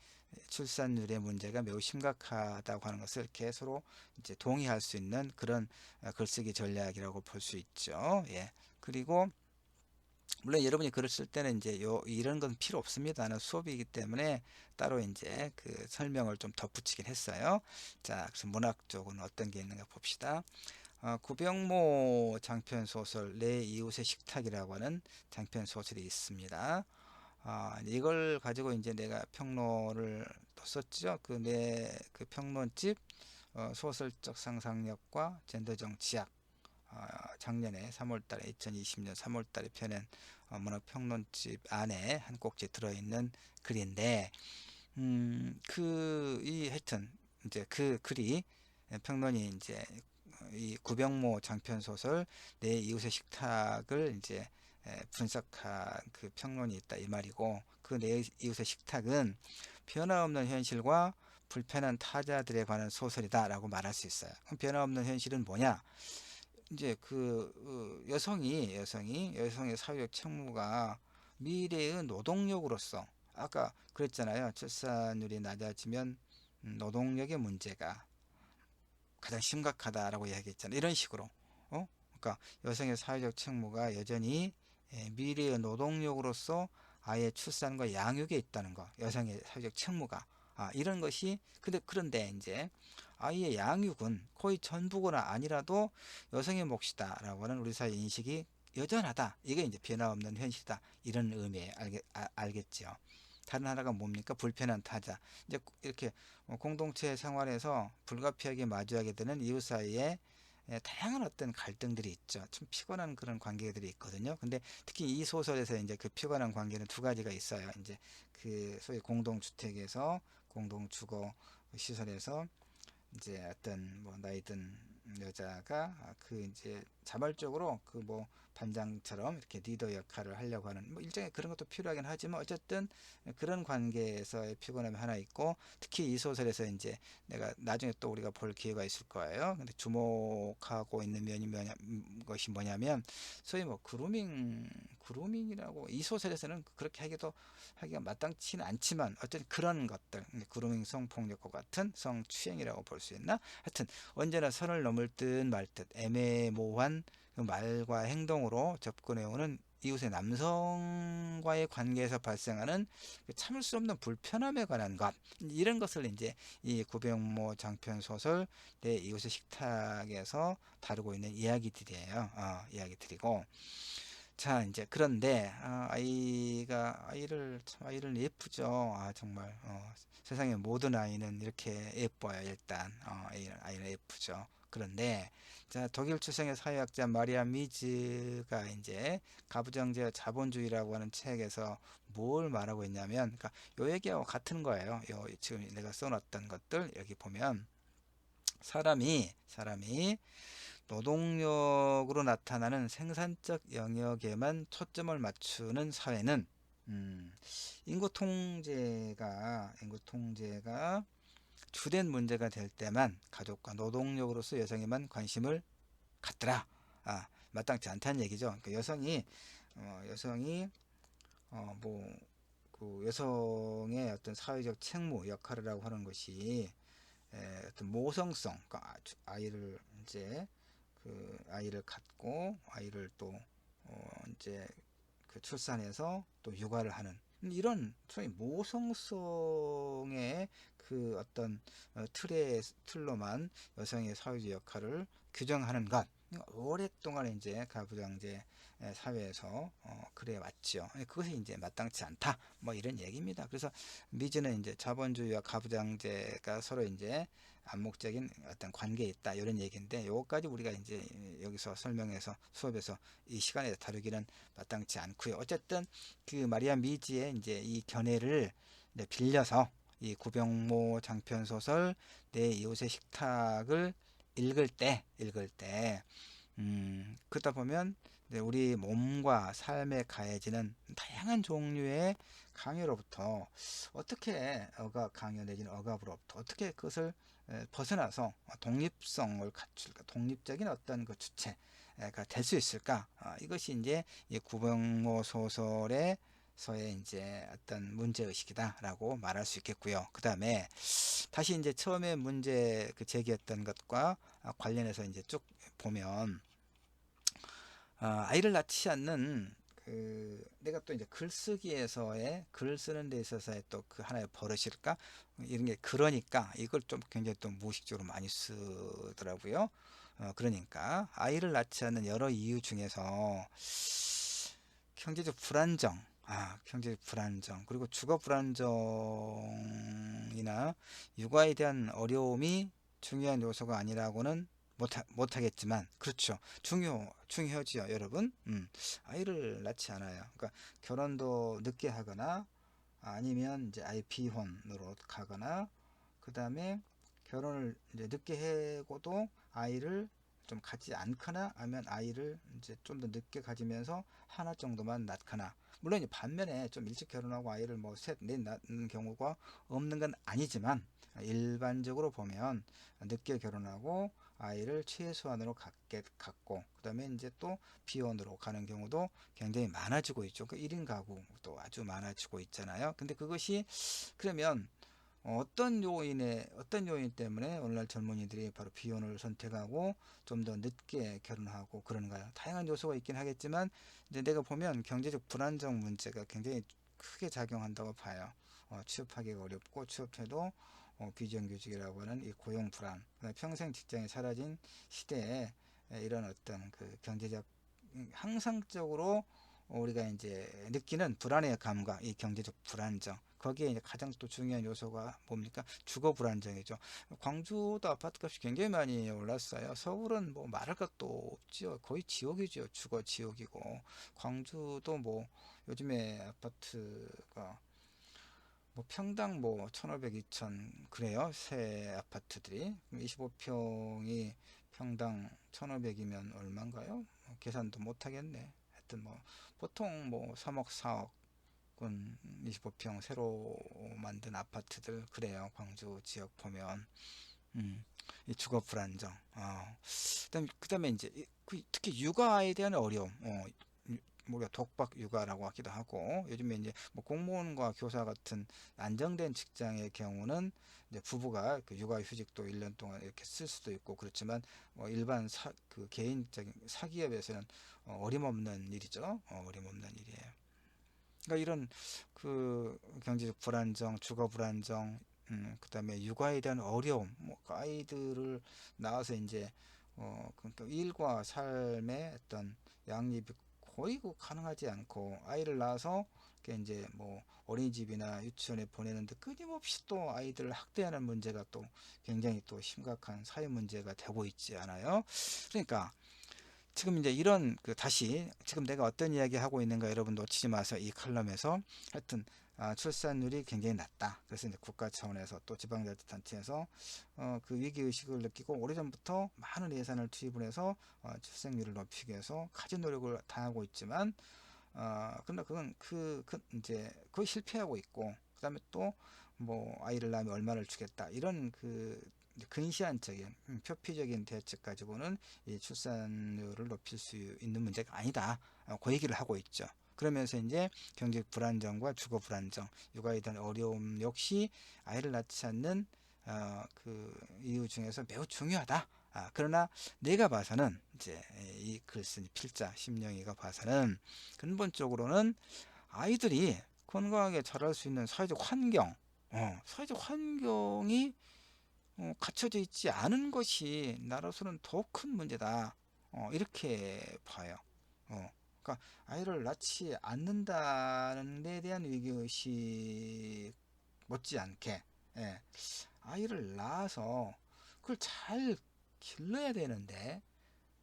출산율의 문제가 매우 심각하다고 하는 것을 이렇게 서로 이제 동의할 수 있는 그런 글쓰기 전략이라고 볼 수 있죠. 예. 그리고 물론 여러분이 글을 쓸 때는 이제 이런 건 필요 없습니다. 나는 수업이기 때문에 따로 이제 그 설명을 좀 덧붙이긴 했어요. 자, 그래서 문학 쪽은 어떤 게 있는가 봅시다. 구병모 장편 소설 내 이웃의 식탁이라고 하는 장편 소설이 있습니다. 이걸 가지고 이제 내가 평론을 또 썼죠. 그 평론집 소설적 상상력과 젠더적 지약, 작년에 3월달에 2020년 3월달에 펴낸 문학평론집 안에 한 꼭지 들어있는 글인데, 하여튼 이제 그 글이 평론이 이제 이 구병모 장편 소설 내 이웃의 식탁을 이제 분석한 그 평론이 있다 이 말이고, 그 내 이웃의 식탁은 변화없는 현실과 불편한 타자들에 관한 소설이다라고 말할 수 있어요. 그럼 변화없는 현실은 뭐냐? 이제 여성의 사회적 책무가 미래의 노동력으로서, 아까 그랬잖아요. 출산율이 낮아지면 노동력의 문제가 가장 심각하다라고 이야기했잖아요. 이런 식으로 그러니까 여성의 사회적 책무가 여전히 미래의 노동력으로서 아이의 출산과 양육에 있다는 거, 여성의 사회적 책무가 이런 것이, 그런데 이제 아이의 양육은 거의 전부거나 아니라도 여성의 몫이다 라고 하는 우리 사회 인식이 여전하다. 이게 이제 변화없는 현실이다, 이런 의미에 알겠죠. 다른 하나가 뭡니까? 불편한 타자. 이제 이렇게 공동체 생활에서 불가피하게 마주하게 되는 이웃 사이에 다양한 어떤 갈등들이 있죠. 좀 피곤한 그런 관계들이 있거든요. 근데 특히 이 소설에서 이제 그 피곤한 관계는 두 가지가 있어요. 이제 그 소위 공동주택에서, 공동주거 시설에서 이제 어떤 뭐 나이 든 여자가 그 이제 자발적으로 그 뭐 반장처럼 이렇게 리더 역할을 하려고 하는 뭐 일종의 그런 것도 필요하긴 하지만, 어쨌든 그런 관계에서의 피곤함이 하나 있고, 특히 이 소설에서 이제 내가 나중에 또 우리가 볼 기회가 있을 거예요. 근데 주목하고 있는 것이 뭐냐면 소위 뭐 그루밍이라고 이 소설에서는 그렇게 하기가 마땅치는 않지만, 어쨌든 그런 것들, 그루밍, 성폭력과 같은 성추행이라고 볼 수 있나? 하여튼 언제나 선을 넘을 듯 말 듯 애매모호한 그 말과 행동으로 접근해오는 이웃의 남성과의 관계에서 발생하는 참을 수 없는 불편함에 관한 것, 이런 것을 이제 이 구병모 장편 소설 내 이웃의 식탁에서 다루고 있는 이야기들이에요. 이야기들이고, 자, 이제 그런데 아이를 예쁘죠. 정말 세상의 모든 아이는 이렇게 예뻐요. 일단 아이는 예쁘죠. 그런데 자, 독일 출생의 사회학자 마리아 미즈가 이제 가부장제 자본주의라고 하는 책에서 뭘 말하고 있냐면, 그러니까 요 얘기하고 같은 거예요. 지금 내가 써놨던 것들 여기 보면, 사람이 노동력으로 나타나는 생산적 영역에만 초점을 맞추는 사회는, 인구 통제가 주된 문제가 될 때만 가족과 노동력으로서 여성에만 관심을 갖더라. 마땅치 않다는 얘기죠. 그러니까 여성이 뭐 그 여성의 어떤 사회적 책무 역할이라고 하는 것이 어떤 모성성, 그러니까 아이를 갖고 아이를 또 이제 그 출산해서 또 육아를 하는 이런 소위 모성성의 그 어떤 틀로만 여성의 사회적 역할을 규정하는 것, 오랫동안 이제 가부장제 사회에서 그래 왔죠. 그것이 이제 마땅치 않다, 뭐 이런 얘기입니다. 그래서 미즈는 이제 자본주의와 가부장제가 서로 이제 암묵적인 어떤 관계에 있다, 이런 얘기인데, 요것까지 우리가 이제 여기서 설명해서 수업에서 이 시간에 다루기는 마땅치 않고요. 어쨌든 그 마리아 미지의 이제 이 견해를 이제 빌려서 이 구병모 장편 소설 내 이웃의 식탁을 읽을 때 그러다 보면 이제 우리 몸과 삶에 가해지는 다양한 종류의 강요로부터 어떻게 억압 강요 내지는 억압으로부터 어떻게 그것을 벗어나서 독립성을 갖출까, 독립적인 어떤 그 주체가 될 수 있을까? 이것이 이제 이 구병모 소설의 서의 이제 어떤 문제의식이다라고 말할 수 있겠고요. 그 다음에 다시 이제 처음에 문제 그 제기했던 것과 관련해서 이제 쭉 보면 아이를 낳지 않는 그 내가 또 이제 글쓰기에서의 글 쓰는 데 있어서의 또 그 하나의 버릇일까 이런 게 그러니까 이걸 좀 굉장히 또 무의식적으로 많이 쓰더라고요. 그러니까 아이를 낳지 않는 여러 이유 중에서 경제적 불안정, 경제적 불안정, 그리고 주거 불안정이나 육아에 대한 어려움이 중요한 요소가 아니라고는 못하겠지만, 그렇죠. 중요하지요, 여러분. 아이를 낳지 않아요. 그러니까 결혼도 늦게 하거나, 아니면 이제 아예 비혼으로 가거나, 그 다음에 결혼을 이제 늦게 하고도 아이를 좀 갖지 않거나 하면 아이를 이제 좀 더 늦게 가지면서 하나 정도만 낳거나, 물론 이제 반면에 좀 일찍 결혼하고 아이를 뭐 셋, 넷 낳는 경우가 없는 건 아니지만 일반적으로 보면 늦게 결혼하고 아이를 최소한으로 갖고 그다음에 이제 또 비혼으로 가는 경우도 굉장히 많아지고 있죠. 그 1인 가구도 아주 많아지고 있잖아요. 근데 그것이 그러면 어떤 요인 때문에 오늘날 젊은이들이 바로 비혼을 선택하고 좀 더 늦게 결혼하고 그러는가요? 다양한 요소가 있긴 하겠지만 이제 내가 보면 경제적 불안정 문제가 굉장히 크게 작용한다고 봐요. 취업하기가 어렵고 취업해도 비정규직이라고 하는 이 고용 불안, 평생 직장이 사라진 시대에 이런 어떤 그 경제적 항상적으로 우리가 이제 느끼는 불안의 감각, 이 경제적 불안정. 거기에 이제 가장 또 중요한 요소가 뭡니까? 주거 불안정이죠. 광주도 아파트값이 굉장히 많이 올랐어요. 서울은 뭐 말할 것도 없죠. 거의 지옥이죠. 주거 지옥이고. 광주도 뭐 요즘에 아파트가 뭐 평당 뭐 1,500, 2,000 그래요. 새 아파트들이 25평이 평당 1,500이면 얼마인가요? 계산도 못 하겠네. 하여튼 뭐 보통 뭐 3억, 4억은 25평 새로 만든 아파트들 그래요. 광주 지역 보면 이 주거 불안정. 그다음에 이제 특히 육아에 대한 어려움. 우리가 독박 육아라고 하기도 하고 요즘에 이제 뭐 공무원과 교사 같은 안정된 직장의 경우는 이제 부부가 그 육아휴직도 1년 동안 이렇게 쓸 수도 있고 그렇지만 일반 그 개인적인 사기업에서는 어림없는 일이죠. 어림없는 일이에요. 그러니까 이런 그 경제적 불안정, 주거 불안정, 그다음에 육아에 대한 어려움, 뭐 아이들을 낳아서 이제 그러니까 일과 삶의 어떤 양립이 거의 가능하지 않고 아이를 낳아서 이제 뭐 어린이집이나 유치원에 보내는데 끊임없이 또 아이들을 학대하는 문제가 또 굉장히 또 심각한 사회 문제가 되고 있지 않아요? 그러니까 지금 이제 이런 그 다시 지금 내가 어떤 이야기 하고 있는가 여러분 놓치지 마세요. 이 칼럼에서 하여튼 출산율이 굉장히 낮다. 그래서 이제 국가 차원에서 또 지방자치단체에서 그 위기 의식을 느끼고 오래전부터 많은 예산을 투입을 해서 출생률을 높이기 위해서 가진 노력을 다하고 있지만 근데 그건 이제 거의 실패하고 있고 그다음에 또 뭐 아이를 낳으면 얼마를 주겠다 이런 그 근시안적인 표피적인 대책 가지고는 이 출산율을 높일 수 있는 문제가 아니다. 그 얘기를 하고 있죠. 그러면서 이제 경제적 불안정과 주거 불안정, 육아에 대한 어려움 역시 아이를 낳지 않는 그 이유 중에서 매우 중요하다. 그러나 내가 봐서는 이제 이 글쓴이 필자 심령이가 봐서는 근본적으로는 아이들이 건강하게 자랄 수 있는 사회적 환경이 갖춰져 있지 않은 것이 나로서는 더 큰 문제다. 이렇게 봐요. 그러니까 아이를 낳지 않는다는 데 대한 위기의식 못지않게 예, 아이를 낳아서 그걸 잘 길러야 되는데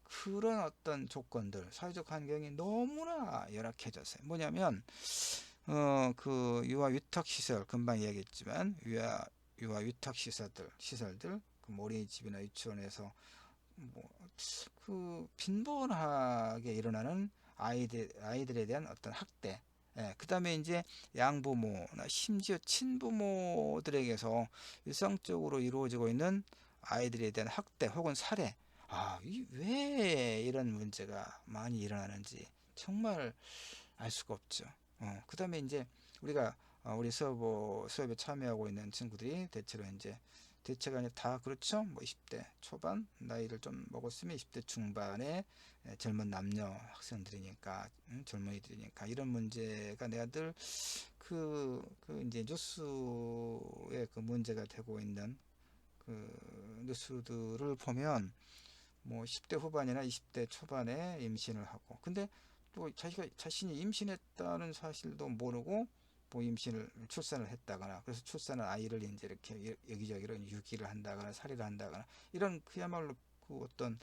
그런 어떤 조건들, 사회적 환경이 너무나 열악해졌어요. 뭐냐면, 그 유아 위탁 시설, 금방 이야기했지만, 유아 위탁 시설들, 그 어린이집이나 유치원에서 뭐, 그 빈번하게 일어나는 아이들에 대한 어떤 학대, 예, 그 다음에 이제 양부모나 심지어 친부모들에게서 일상적으로 이루어지고 있는 아이들에 대한 학대 혹은 살해. 왜 이런 문제가 많이 일어나는지 정말 알 수가 없죠. 그 다음에 이제 우리가 우리 수업에 참여하고 있는 친구들이 대체로 이제 대체가 아니라 다 그렇죠. 뭐 20대 초반 나이를 좀 먹었으면 20대 중반의 젊은 남녀 학생들이니까 젊은이들이니까 이런 문제가 내가 늘 그 이제 뉴스에 그 문제가 되고 있는 그 뉴스들을 보면 뭐 10대 후반이나 20대 초반에 임신을 하고 근데 또 자신이 임신했다는 사실도 모르고 뭐 임신을 출산을 했다거나 그래서 출산한 아이를 이제 이렇게 여기저기로 유기를 한다거나 살해를 한다거나 이런 그야말로 그 어떤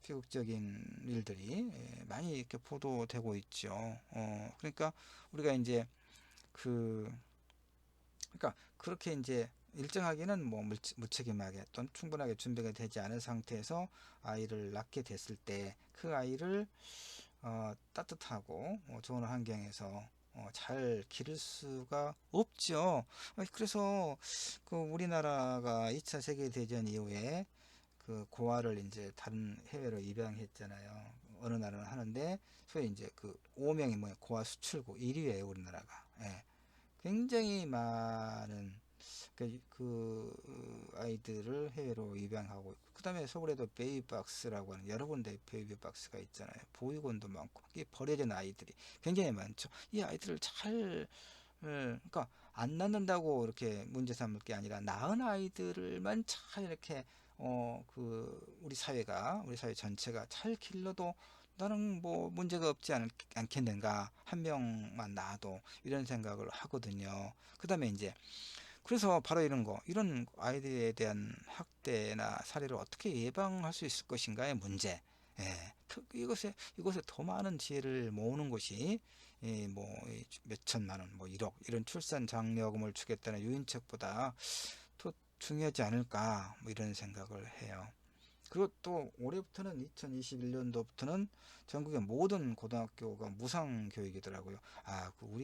비극적인 일들이 많이 이렇게 보도되고 있죠. 그러니까 우리가 이제 그 그러니까 그렇게 이제 일정하게는 뭐 무책임하게 또는 충분하게 준비가 되지 않은 상태에서 아이를 낳게 됐을 때 그 아이를 따뜻하고 좋은 환경에서 잘 기를 수가 없죠. 그래서 그 우리나라가 2차 세계대전 이후에 그 고아를 이제 다른 해외로 입양했잖아요. 어느 나라는 하는데 소위 이제 그 5명이 뭐 고아 수출국 1위예요, 우리나라가. 예. 굉장히 많은 그 아이들을 해외로 입양하고 그 다음에 서울에도 베이비박스라고 하는 여러 군데 베이비박스가 있잖아요. 보육원도 많고 이게 버려진 아이들이 굉장히 많죠. 이 아이들을 잘 그러니까 안 낳는다고 이렇게 문제 삼을 게 아니라 낳은 아이들만 잘 이렇게 그 우리 사회 전체가 잘 길러도 나는 뭐 문제가 없지 않겠는가 한 명만 낳아도 이런 생각을 하거든요. 그 다음에 이제 그래서 바로 이런 아이들에 대한 학대나 살해를 어떻게 예방할 수 있을 것인가의 문제. 예, 이것에 더 많은 지혜를 모으는 것이, 뭐, 몇천만 원, 뭐, 1억, 이런 출산 장려금을 주겠다는 유인책보다 더 중요하지 않을까, 뭐, 이런 생각을 해요. 그리고 또 올해부터는 2021년도부터는 전국의 모든 고등학교가 무상 교육이더라고요.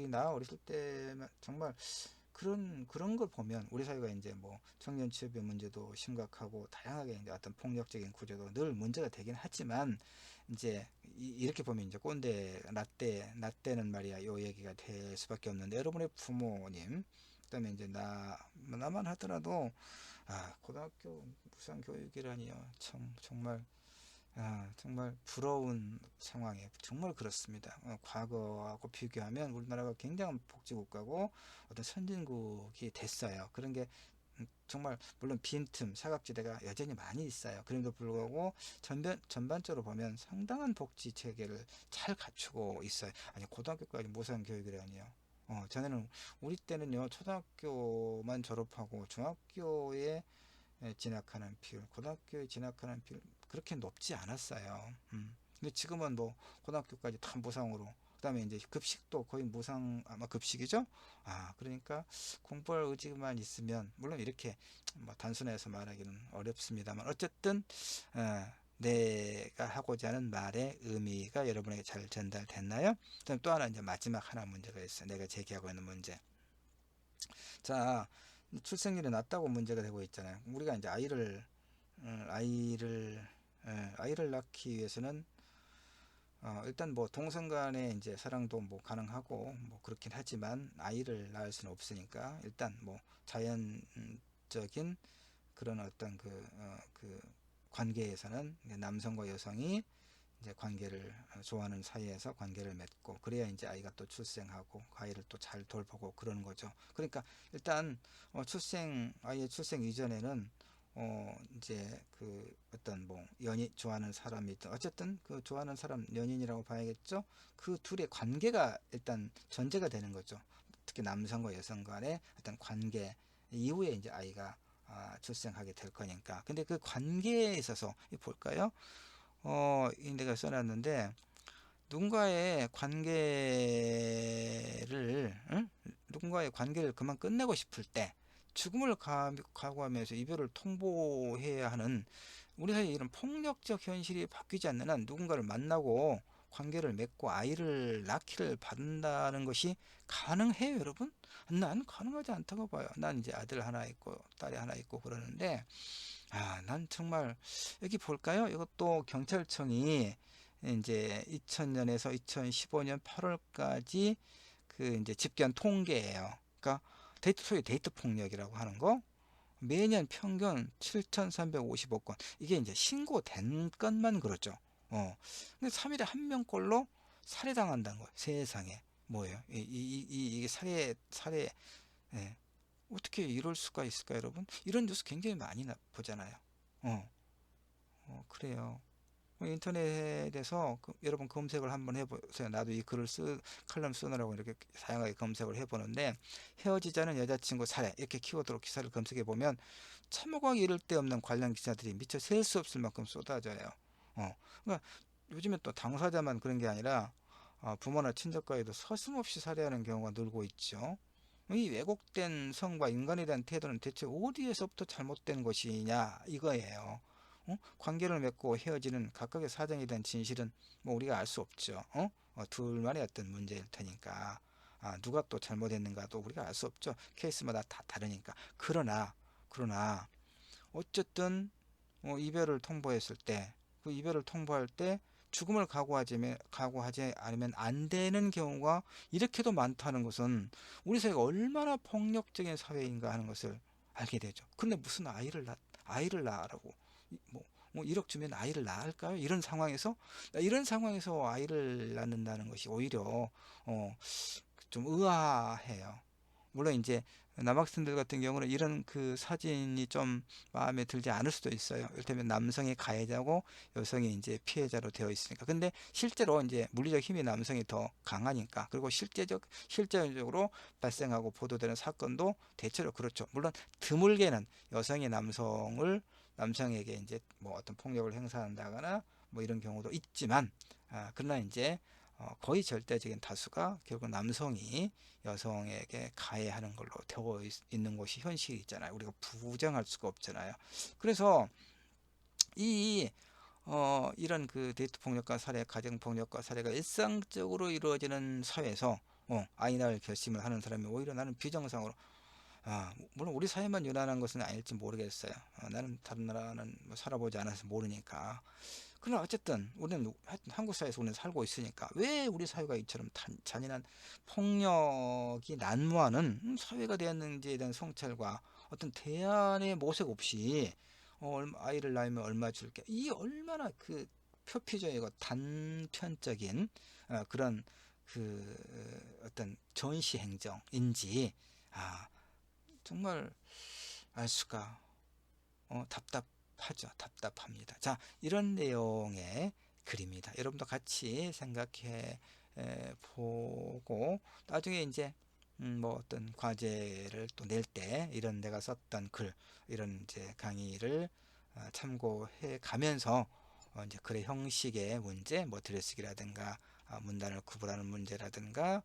나 어렸을 때만 정말 그런 걸 보면 우리 사회가 이제 뭐 청년 취업의 문제도 심각하고 다양하게 이제 어떤 폭력적인 구조도 늘 문제가 되긴 하지만 이제 이렇게 보면 이제 꼰대 라떼는 말이야 요 얘기가 될 수밖에 없는데 여러분의 부모님 그다음에 이제 나만 하더라도 고등학교 무상 교육이라니요 참 정말 부러운 상황에 정말 그렇습니다. 과거하고 비교하면 우리나라가 굉장한 복지국가고 어떤 선진국이 됐어요. 그런 게 정말 물론 빈틈, 사각지대가 여전히 많이 있어요. 그럼에도 불구하고 전반적으로 보면 상당한 복지 체계를 잘 갖추고 있어요. 아니 고등학교까지 무상 교육이라니요. 전에는 우리 때는요 초등학교만 졸업하고 중학교에 진학하는 비율, 고등학교에 진학하는 비율 그렇게 높지 않았어요. 근데 지금은 뭐 고등학교까지 다 무상으로 그다음에 이제 급식도 거의 무상 아마 급식이죠. 그러니까 공부할 의지만 있으면 물론 이렇게 뭐 단순해서 말하기는 어렵습니다만 어쨌든 내가 하고자 하는 말의 의미가 여러분에게 잘 전달됐나요? 그다음 또 하나 이제 마지막 하나 문제가 있어요. 내가 제기하고 있는 문제. 자, 출생률이 낮다고 문제가 되고 있잖아요. 우리가 이제 아이를 낳기 위해서는 일단 뭐 동성 간의 이제 사랑도 뭐 가능하고 뭐 그렇긴 하지만 아이를 낳을 수는 없으니까 일단 뭐 자연적인 그런 어떤 그 관계에서는 남성과 여성이 이제 관계를 좋아하는 사이에서 관계를 맺고 그래야 이제 아이가 또 출생하고 그 아이를 또 잘 돌보고 그러는 거죠. 그러니까 일단 아이의 출생 이전에는 이제 그 어떤 뭐 연인 좋아하는 사람이 있든 어쨌든 그 좋아하는 사람 연인이라고 봐야겠죠. 그 둘의 관계가 일단 전제가 되는 거죠. 특히 남성과 여성 간의 어떤 관계 이후에 이제 아이가 출생하게 될 거니까. 근데 그 관계에 있어서 볼까요? 이 내가 써놨는데 누군가의 관계를 응? 누군가의 관계를 그만 끝내고 싶을 때 죽음을 각오하면서 이별을 통보해야 하는 우리 사회의 이런 폭력적 현실이 바뀌지 않는 한 누군가를 만나고 관계를 맺고 아이를 낳기를 바란다는 것이 가능해요, 여러분? 난 가능하지 않다고 봐요. 난 이제 아들 하나 있고 딸이 하나 있고 그러는데, 난 정말 여기 볼까요? 이것도 경찰청이 이제 2000년에서 2015년 8월까지 그 이제 집계한 통계예요. 그러니까 소위 데이트 폭력이라고 하는 거 매년 평균 7,355건. 이게 이제 신고된 건만 그렇죠. 근데 3일에 한 명꼴로 살해당한다는 거예요. 세상에. 뭐예요? 이게 살해, 예. 어떻게 이럴 수가 있을까, 여러분? 이런 뉴스 굉장히 많이 보잖아요. 어, 그래요. 인터넷에서 여러분 검색을 한번 해보세요. 나도 이 글을 칼럼 쓰느라고 이렇게 다양하게 검색을 해보는데, 헤어지자는 여자친구 살해 이렇게 키워드로 기사를 검색해 보면 참호하기 이를 데 없는 관련 기사들이 미처 셀 수 없을 만큼 쏟아져요. 그러니까 요즘에 또 당사자만 그런 게 아니라 부모나 친척과에도 서슴없이 살해하는 경우가 늘고 있죠. 이 왜곡된 성과 인간에 대한 태도는 대체 어디에서부터 잘못된 것이냐 이거예요. 관계를 맺고 헤어지는 각각의 사정에 대한 진실은 뭐 우리가 알 수 없죠. 둘만의 어떤 문제일 테니까. 누가 또 잘못했는가도 우리가 알 수 없죠. 케이스마다 다 다르니까. 그러나 어쨌든 이별을 통보했을 때, 그 이별을 통보할 때 죽음을 각오하지 않으면 안 되는 경우가 이렇게도 많다는 것은 우리 사회가 얼마나 폭력적인 사회인가 하는 것을 알게 되죠. 근데 무슨 아이를 낳으라고 뭐 1억 주면 아이를 낳을까요? 이런 상황에서 아이를 낳는다는 것이 오히려 좀 의아해요. 물론 이제 남학생들 같은 경우는 이런 그 사진이 좀 마음에 들지 않을 수도 있어요. 이를테면 남성이 가해자고 여성이 이제 피해자로 되어 있으니까. 근데 실제로 이제 물리적 힘이 남성이 더 강하니까. 그리고 실제적으로 발생하고 보도되는 사건도 대체로 그렇죠. 물론 드물게는 여성이 남성에게 이제 뭐 어떤 폭력을 행사한다거나 뭐 이런 경우도 있지만, 그러나 이제 거의 절대적인 다수가 결국 남성이 여성에게 가해하는 걸로 되어 있는 것이 현실이 있잖아요. 우리가 부정할 수가 없잖아요. 그래서 이 이런 그 데이트 폭력과 살해, 가정 폭력과 살해가 일상적으로 이루어지는 사회에서 아이 낳을 결심을 하는 사람이 오히려 나는 비정상으로, 물론 우리 사회만 유난한 것은 아닐지 모르겠어요. 나는 다른 나라는 뭐 살아보지 않아서 모르니까. 그러나 어쨌든 우리는 하여튼 한국 사회에서 우리는 살고 있으니까 왜 우리 사회가 이처럼 잔인한 폭력이 난무하는 사회가 되었는지에 대한 성찰과 어떤 대안의 모색 없이 아이를 낳으면 얼마 줄게, 이 얼마나 그 표피적이고 단편적인 그런 그 어떤 전시 행정인지 정말 알 수가 답답합니다. 자, 이런 내용의 글입니다. 여러분도 같이 생각해 보고 나중에 이제 뭐 어떤 과제를 또 낼 때 이런 내가 썼던 글, 이런 이제 강의를 참고해 가면서 이제 글의 형식의 문제, 뭐 들여쓰기라든가 문단을 구분하는 문제라든가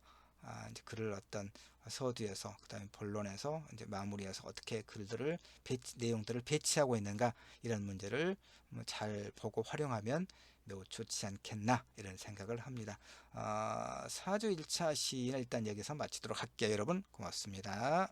이제 글을 어떤 서두에서 그다음에 본론에서 이제 마무리해서 어떻게 내용들을 배치하고 있는가, 이런 문제를 뭐잘 보고 활용하면 매우 좋지 않겠나 이런 생각을 합니다. 4주 1차 시는 일단 여기서 마치도록 할게요. 여러분 고맙습니다.